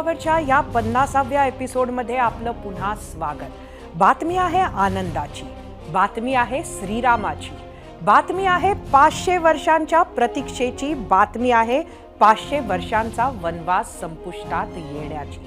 यूट्यूबवरच्या या 50व्या एपिसोडमध्ये आपलं पुन्हा स्वागत। बातमी आहे आनंदाची, बातमी आहे श्रीरामाची, बातमी आहे 500 वर्षांच्या प्रतीक्षेची, बातमी आहे 500 वर्षांचा वनवास संपुष्टात येण्याची।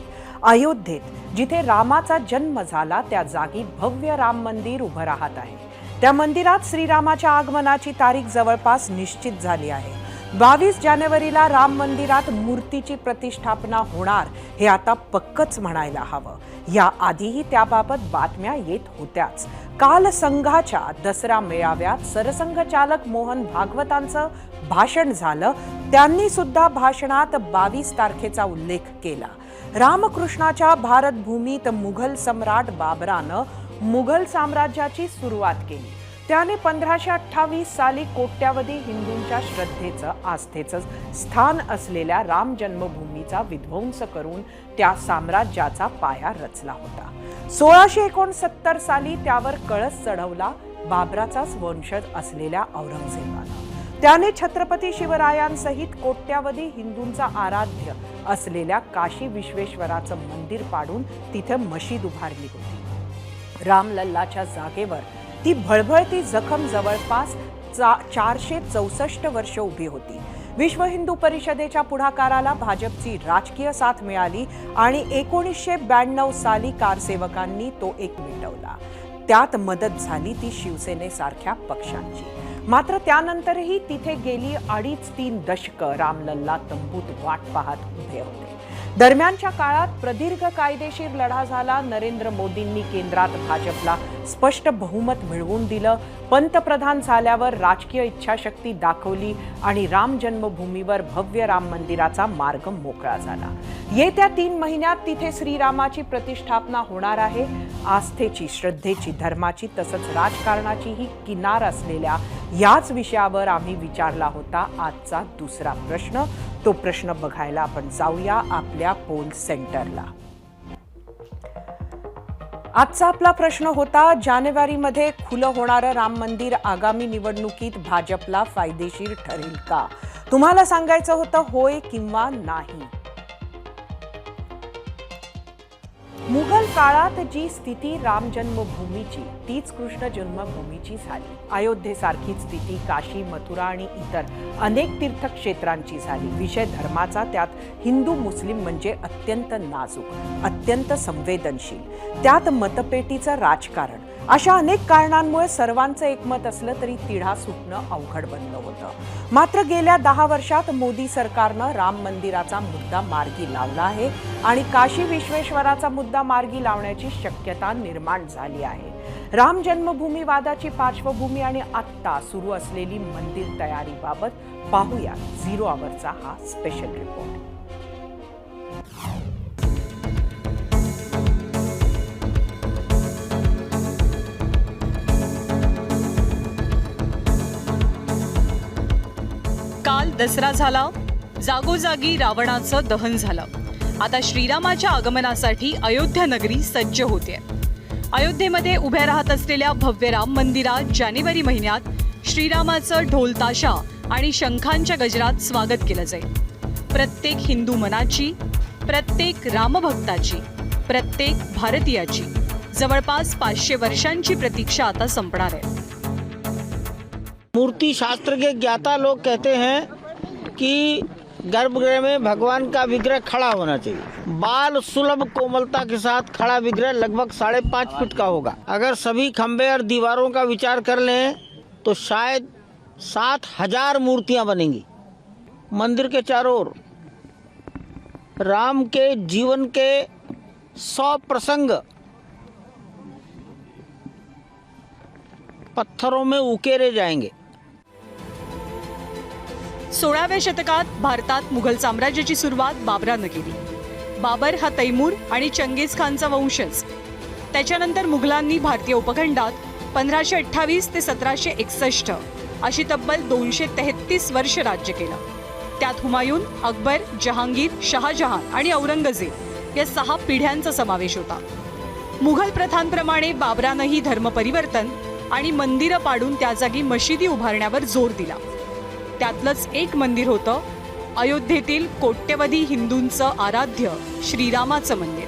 अयोध्येत जिथे रामाचा जन्म झाला त्या जागी भव्य राम मंदिर उभं राहत आहे। त्या मंदिरात श्रीरामाच्या आगमनाची तारीख जवळपास निश्चित झाली आहे। 22 जानेवारीला राम मंदिरात मूर्तीची प्रतिष्ठापना होणार हे आता पक्कच म्हणायला हवं। या आधीही त्याबाबत बातम्या येत होत्याच। काल संघाच्या दसरा मेळाव्यात सरसंघचालक मोहन भागवतांचं भाषण झालं। त्यांनी सुद्धा भाषणात 22 तारखेचा उल्लेख केला। रामकृष्णाच्या भारत भूमीत मुघल सम्राट बाबरानं मुघल साम्राज्याची सुरुवात केली। त्याने 1528 साली कोट्यावधी हिंदूंच्या श्रद्धेचं आस्थेचं स्थान असलेल्या राम जन्मभूमीचा विध्वंस करून त्या साम्राज्याचा पाया रचला होता। 1669 साली त्यावर कळस चढवला बाबराचाच वंशज असलेल्या औरंगजेबानं। त्याने छत्रपती शिवरायांसहित कोट्यावधी हिंदूंचा आराध्य असलेल्या काशी विश्वेश्वराचं मंदिर पाडून तिथे मशीद उभारली होती। रामलल्लाच्या जागेवर ती भळभळती जखम जवळपास 464 वर्ष उभी होती। विश्व हिंदू परिषदेच्या पुढाकाराला भाजपची राजकीय साथ मिळाली आणि 1992 साली कारसेवकांनी तो एक मिटवला। त्यात मदत झाली ती शिवसेनेसारख्या पक्षांची। मात्र त्यानंतरही तिथे गेली 2.5-3 दशकं रामलल्ला तंबूत वाट पाहत उभे होते। दरम्यानच्या काळात प्रदीर्घ कायदेशीर लढा झाला। नरेंद्र मोदींनी केंद्रात भाजपला स्पष्ट बहुमत मिळवून दिलं। पंतप्रधान झाल्यावर राजकीय इच्छाशक्ती दाखवली आणि राम जन्मभूमीवर भव्य राम मंदिराचा मार्ग मोकळा झाला। येत्या 3 महिन्यात तिथे श्रीरामाची प्रतिष्ठापना होणार आहे। आस्थेची, श्रद्धेची, धर्माची तसंच राजकारणाची ही किनार असलेल्या याच विषयावर आम्ही विचारला होता आजचा दुसरा प्रश्न। तो प्रश्न बघायला आपण जाऊया आपल्या पोल सेंटरला। आजचा आपला प्रश्न होता, जानेवारीमध्ये खुलं होणारं राम मंदिर आगामी निवडणुकीत भाजपला फायदेशीर ठरेल का? तुम्हाला सांगायचं होतं होय किंवा नाही। मुघल काळात जी स्थिती राम जन्मभूमीची तीच कृष्ण जन्मभूमीची झाली। अयोध्येसारखीच स्थिती काशी, मथुरा आणि इतर अनेक तीर्थक्षेत्रांची झाली। विषय धर्माचा, त्यात हिंदू मुस्लिम म्हणजे अत्यंत नाजूक, अत्यंत संवेदनशील, त्यात मतपेटीचं राजकारण, अशा अनेक कारणांमुळे सर्वांचं एकमत असलं तरी तिढा सुटणं अवघड बनलं होतं। मात्र गेल्या 10 वर्षात मोदी सरकारनं राम मंदिराचा मुद्दा मार्गी लावला आहे आणि काशी विश्वेश्वराचा मुद्दा मार्गी लावण्याची शक्यता निर्माण झाली आहे। राम जन्मभूमी वादाची पार्श्वभूमी आणि आत्ता सुरू असलेली मंदिर तयारीबाबत पाहूया 0 आवरचा हा स्पेशल रिपोर्ट। काल दसरा झाला, जागोजागी रावणाचं दहन झालं। आता श्रीरामाच्या आगमनासाठी अयोध्या नगरी सज्ज होते। अयोध्येमध्ये उभ्या राहत असलेल्या भव्य राम मंदिरात जानेवारी महिन्यात श्रीरामाचं ढोलताशा आणि शंखांच्या गजरात स्वागत केलं जाईल। प्रत्येक हिंदू मनाची, प्रत्येक रामभक्ताची, प्रत्येक भारतीयाची जवळपास 500 वर्षांची प्रतीक्षा आता संपणार आहे। मूर्ति शास्त्र के ज्ञाता लोग कहते हैं कि गर्भगृह में भगवान का विग्रह खड़ा होना चाहिए। बाल सुलभ कोमलता के साथ खड़ा विग्रह लगभग 5.5 फीट का होगा। अगर सभी खंबे और दीवारों का विचार कर लें तो शायद 7000 मूर्तियां बनेंगी। मंदिर के चारों ओर राम के जीवन के 100 प्रसंग पत्थरों में उकेरे जाएंगे। 16व्या शतकात भारतात मुघल साम्राज्याची सुरुवात बाबरानं केली। बाबर हा तैमूर आणि चंगेज खानचा वंशज। त्याच्यानंतर मुघलांनी भारतीय उपखंडात 1528 ते 1761 अशी तब्बल 233 वर्ष राज्य केलं। त्यात हुमायून, अकबर, जहांगीर, शहाजहान आणि औरंगजेब या 6 पिढ्यांचा समावेश होता। मुघल प्रथांप्रमाणे बाबरानंही धर्मपरिवर्तन आणि मंदिरं पाडून त्या जागी मशिदी उभारण्यावर जोर दिला। त्यातलंच एक मंदिर होतं अयोध्येतील कोट्यवधी हिंदूंचं आराध्य श्रीरामाचं मंदिर.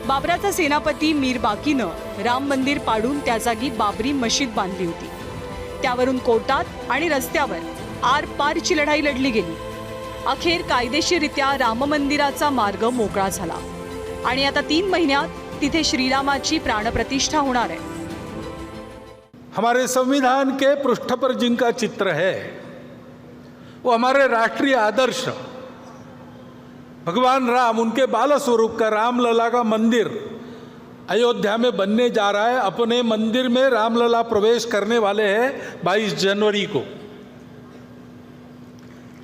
बाबराचा सेनापती मीर बाकीनं राम मंदिर पाडून त्या जागी बाबरी मशीद बांधली होती. त्यावरून कोर्टात आणि रस्त्यावर आरपारची लढाई लढली गेली. अखेर कायदेशीररित्या राम मंदिराचा मार्ग मोकळा झाला आणि आता 3 महिन्यात तिथे श्रीरामाची प्राणप्रतिष्ठा होणार आहे. हमारे संविधान के पृष्ठ पर जिनका चित्र है वो हमारे राष्ट्रीय आदर्श भगवान राम, उनके बाल स्वरूप का रामलला का मंदिर अयोध्या में बनने जा रहा है. अपने मंदिर में रामलला प्रवेश करने वाले हैं 22 जनवरी को.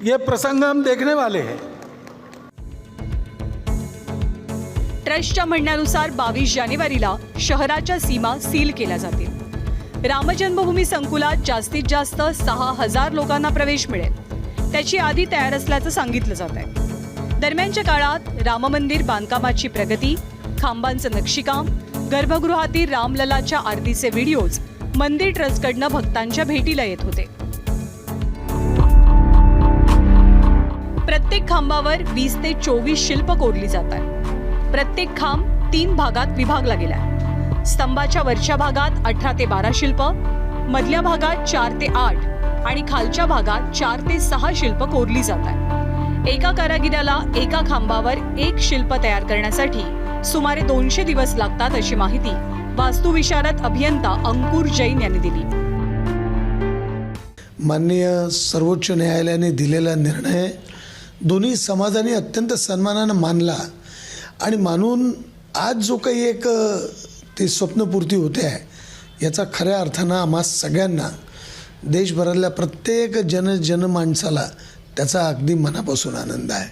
ये प्रसंग हम देखने वाले हैं. ट्रस्टच्या म्हणण्यानुसार 22 जानेवारीला शहराच्या सीमा सील केल्या जातील. रामजन्मभूमी संकुलात जास्तीत जास्त 6,000 लोकांना प्रवेश मिळेल. त्याची यादी तयार असल्याचं सांगितलं जात आहे. दरम्यानच्या काळात राम मंदिर बांधकामाची प्रगती, खांबांचं नक्षीकाम, गर्भगृहातील रामललाच्या आरतीचे व्हिडिओज मंदिर ट्रस्टकडनं भक्तांच्या भेटीला येत होते. प्रत्येक खांबावर 20 ते 24 शिल्प कोरली जातात. प्रत्येक खांब 3 भागात विभागला गेलाय. स्तंभाच्या वरच्या भागात 18 ते 12 शिल्प, मधल्या भागात 4 ते 8 आणि खालच्या भागात 4 ते 6 शिल्प कोरली जातात. एका कारागिराला एका खांबावर 1 शिल्प तयार करण्यासाठी सुमारे 200 दिवस लागतात अशी माहिती वास्तुविशारद अभियंता अंकुर जैन यांनी दिली. माननीय सर्वोच्च न्यायालयाने दिलेला निर्णय दोन्ही समाजाने अत्यंत सन्मानाने मानला आणि मानून आज जो काही एक ते स्वप्नपूर्ती होते आहे याचा खऱ्या अर्थानं आम्हा सगळ्यांना, देशभरातल्या प्रत्येक जन माणसाला त्याचा अगदी मनापासून आनंद आहे.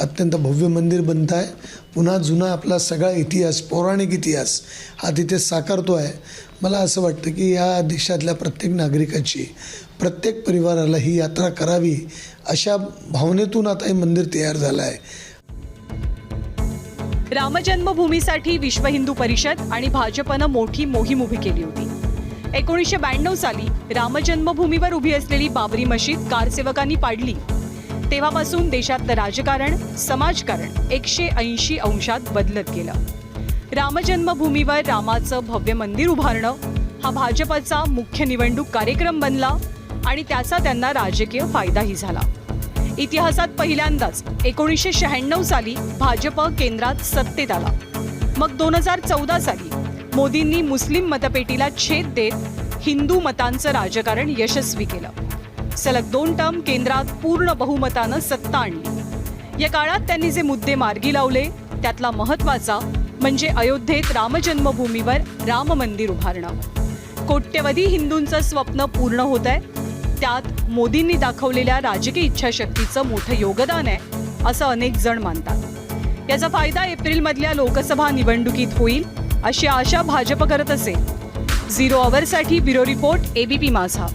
अत्यंत भव्य मंदिर बनत आहे. पुन्हा जुना आपला सगळा इतिहास, पौराणिक इतिहास हा तिथे साकारतो आहे. मला असं वाटतं की या देशातल्या प्रत्येक नागरिकाची, प्रत्येक परिवाराला ही यात्रा करावी अशा भावनेतून आता हे मंदिर तयार झालं आहे. रामजन्मभूमीसाठी विश्व हिंदू परिषद आणि भाजपनं मोठी मोहीम उभी केली होती. 1992 साली रामजन्मभूमीवर उभी असलेली बाबरी मशीद कारसेवकांनी पाडली. तेव्हापासून देशातलं राजकारण, समाजकारण 180 अंशात बदलत गेलं. रामजन्मभूमीवर रामाचं भव्य मंदिर उभारणं हा भाजपचा मुख्य निवडणूक कार्यक्रम बनला आणि त्याचा त्यांना राजकीय फायदाही झाला. इतिहासात पहिल्यांदाच 1996 साली भाजप केंद्रात सत्तेत आला. मग 2014 साली मोदींनी मुस्लिम मतपेटीला छेद देत हिंदू मतांचं राजकारण यशस्वी केलं. सलग 2 टर्म केंद्रात पूर्ण बहुमतानं सत्ता आणली. या काळात त्यांनी जे मुद्दे मार्गी लावले त्यातला महत्त्वाचा म्हणजे अयोध्येत रामजन्मभूमीवर राम मंदिर उभारणं. कोट्यवधी हिंदूंचं स्वप्न पूर्ण होत आहे. त्यात मोदींनी दाखवलेल्या राजकीय इच्छाशक्तीचं मोठं योगदान आहे असं अनेक जण मानतात. याचा फायदा एप्रिलमधल्या लोकसभा निवडणुकीत होईल अशी आशा भाजप करत असेल. 0 अवरसाठी ब्युरो रिपोर्ट, ABP माझा.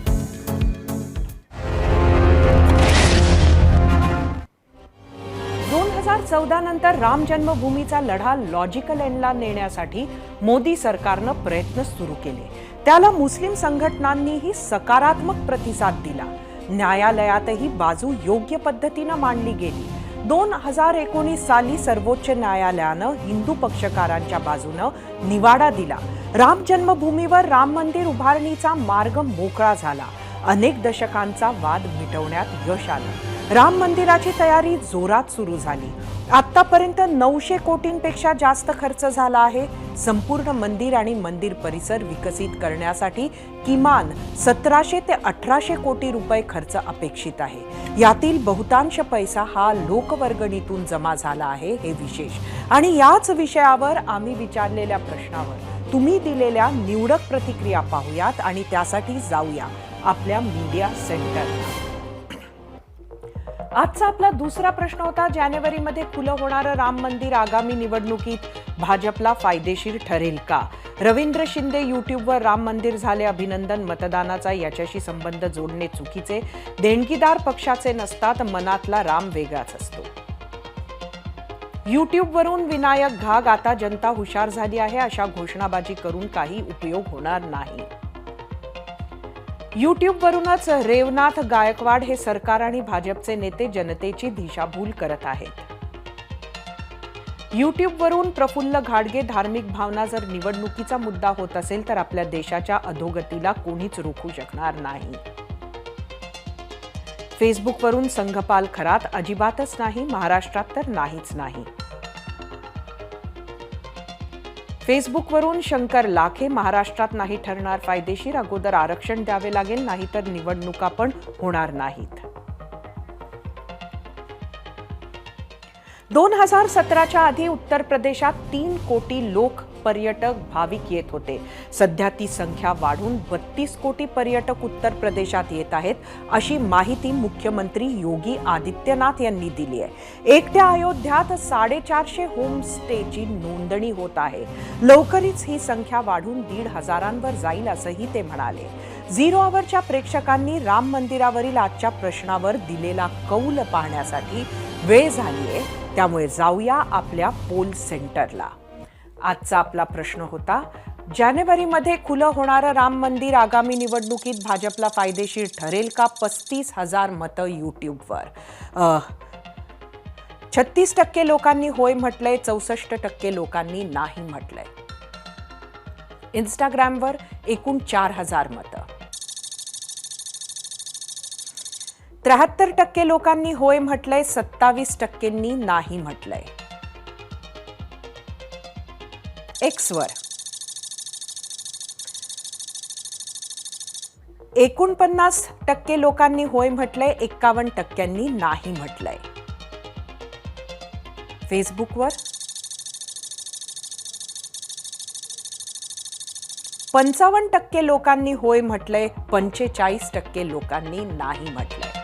नंतर राम जन्मभूमीचा लढा लॉजिकल एंडला नेण्यासाठी मोदी सरकारनं प्रयत्न सुरू केले. त्याला मुस्लिम संघटनांनीही सकारात्मक प्रतिसाद दिला. न्यायालयातही बाजू योग्य पद्धतीनं मांडली गेली. 2019 साली सर्वोच्च न्यायालयानं हिंदू पक्षकारांच्या बाजूनं निवाडा दिला. राम जन्मभूमीवर राम मंदिर उभारणीचा मार्ग मोकळा झाला. अनेक दशकांचा वाद मिटवण्यात यश आलं. राम मंदिराची तयारी जोरात सुरू झाली. आतापर्यंत 900 कोटींपेक्षा जास्त खर्च झाला आहे. संपूर्ण मंदिर आणि मंदिर परिसर विकसित करण्यासाठी किमान 1700 ते 1800 कोटी रुपये खर्च अपेक्षित आहे. यातील बहुतांश पैसा हा लोकवर्गणीतून जमा झाला आहे, हे विशेष. आणि याच विषयावर आम्ही विचारलेल्या प्रश्नावर तुम्ही दिलेल्या निवडक प्रतिक्रिया पाहूयात आणि त्यासाठी जाऊया आपल्या मीडिया सेंटरला. आजचा आपला दुसरा प्रश्न होता, जानेवारीमध्ये खुलं होणारं राम मंदिर आगामी निवडणुकीत भाजपला फायदेशीर ठरेल का? रवींद्र शिंदे यूट्यूबवर राम मंदिर झाले अभिनंदन, मतदानाचा याच्याशी संबंध जोडणे चुकीचे. देणगीदार पक्षाचे नसतात, मनातला राम वेगळाच असतो. यूट्यूबवरून विनायक घाग, आता जनता हुशार झाली आहे, अशा घोषणाबाजी करून काही उपयोग होणार नाही. यूट्यूबवरूनच रेवनाथ गायकवाड हे सरकार आणि भाजपचे नेते जनतेची दिशाभूल करत आहेत. यूट्यूबवरून प्रफुल्ल घाडगे धार्मिक भावना जर निवडणुकीचा मुद्दा होत असेल तर आपल्या देशाच्या अधोगतीला कोणीच रोखू शकणार नाही. फेसबुकवरून संघपाल खरात अजिबातच नाही, महाराष्ट्रात तर नाहीच नाही. फेसबुकवरून शंकर लाखे महाराष्ट्रात नाही ठरणार फायदेशीर, अगोदर आरक्षण द्यावे लागेल, नाहीतर निवडणुका पण होणार नाहीत. 2017च्या आधी उत्तर प्रदेशात 3 कोटी लोक पर्यटक भाविक येत होते. सध्या ती संख्या वाढून 32 कोटी पर्यटक उत्तर प्रदेशात येत आहेत, अशी माहिती मुख्यमंत्री योगी आदित्यनाथ यांनी दिली आहे. एकट्या अयोध्यात 450 होमस्टेची नोंदणी होत आहे. लवकरच ही संख्या वाढून 1,500 जाईल असंही ते म्हणाले. झिरो आवरच्या प्रेक्षकांनी राम मंदिरावरील आजच्या प्रश्नावर दिलेला कौल पाहण्यासाठी वेळ झाली आहे, त्यामुळे जाऊया आपल्या पोल सेंटरला. आजचा आपला प्रश्न होता, जानेवारीमध्ये खुलं होणारं राम मंदिर आगामी निवडणुकीत भाजपला फायदेशीर ठरेल का? 35,000 मतं यूट्यूबवर. 36% लोकांनी होय म्हटलंय, 64% लोकांनी नाही म्हटलंय. इंस्टाग्रामवर एकूण 4,000 मतं. 73% लोकांनी होय म्हटलंय, 27%नी नाही म्हटलंय. एक्सवर 49% लोकांनी होय म्हटलंय, 51%नी नाही म्हटलंय. फेसबुकवर 55% लोकांनी होय म्हटलंय, 45% लोकांनी नाही म्हटलंय.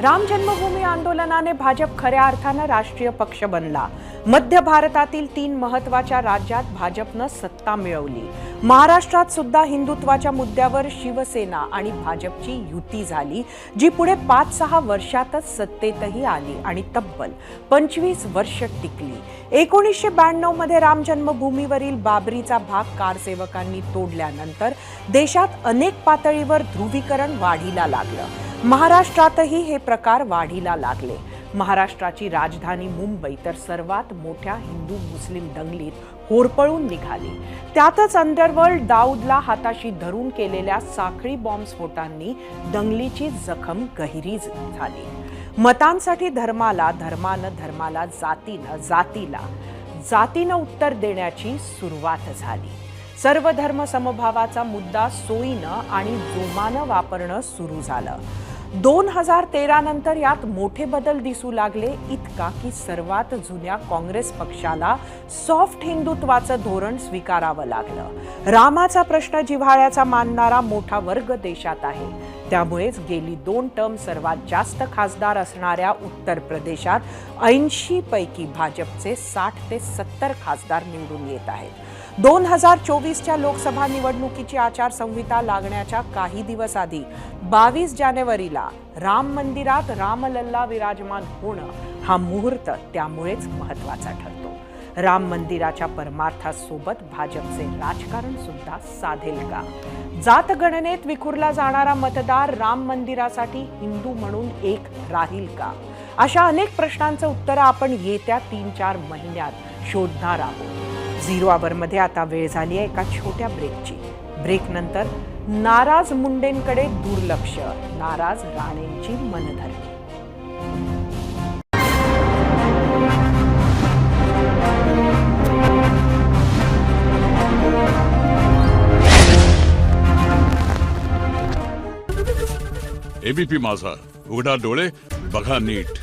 राम जन्मभूमी आंदोलनाने भाजप खऱ्या अर्थानं राष्ट्रीय पक्ष बनला. मध्य भारतातील 3 महत्त्वाच्या राज्यात भाजपनं सत्ता मिळवली. महाराष्ट्रात सुद्धा हिंदुत्वाच्या मुद्द्यावर शिवसेना आणि भाजपची युती झाली, जी पुढे 5-6 वर्षातच सत्तेतही आली आणि तब्बल 25 वर्ष टिकली. 1992 मध्ये राम जन्मभूमीवरील बाबरीचा भाग कारसेवकांनी तोडल्यानंतर देशात अनेक पातळीवर ध्रुवीकरण वाढीला लागलं. महाराष्ट्रातही हे प्रकार वाढीला लागले. महाराष्ट्राची राजधानी मुंबई तर सर्वात मोठ्या हिंदू मुस्लिम दंगलीत होरपळून निघाली. त्यातच अंडरवर्ल्ड दाऊदला हाताशी धरून केलेल्या साखळी बॉम्बस्फोटांनी दंगलीची जखम गहिरी झाली. मतांसाठी धर्माला, धर्मानं धर्माला, जातीनं जातीला, जातीनं उत्तर देण्याची सुरुवात झाली. सर्व धर्म समभावाचा मुद्दा सोयीनं आणि जोमानं वापरणं सुरू झालं. 2013 नंतर यात मोठे बदल दिसू लागले, इतका की सर्वात जुन्या काँग्रेस पक्षाला सॉफ्ट हिंदुत्वाचं धोरण स्वीकारावं लागलं. रामाचा प्रश्न जिव्हाळ्याचा मानणारा मोठा वर्ग देशात आहे. त्यामुळेच गेली 2 टर्म सर्वात जास्त खासदार असणाऱ्या उत्तर प्रदेशात 80 पैकी भाजपचे 60 ते 70 खासदार निवडून येत आहेत. 2024च्या लोकसभा निवडणुकीची आचारसंहिता लागण्याच्या काही दिवस आधी 22 जानेवारीला राम मंदिरात रामलल्ला विराजमान होणं हा मुहूर्त त्यामुळेच महत्त्वाचा ठरतो. राम मंदिराच्या परमार्थासोबत भाजपचे राजकारण सुद्धा साधेल का? जात गणनेत विखुरला जाणारा मतदार राम मंदिरासाठी हिंदू म्हणून एक राहील का? अशा अनेक प्रश्नांचं उत्तर आपण येत्या 3-4 महिन्यात शोधणार आहोत. झिरो आवरमध्ये आता वेळ झाली आहे एका छोट्या ब्रेकची. ब्रेकनंतर नाराज मुंडेंकडे दुर्लक्ष, नाराज राणेंची मनधरणी. एबीपी माझा, उघडा डोळे बघा नीट.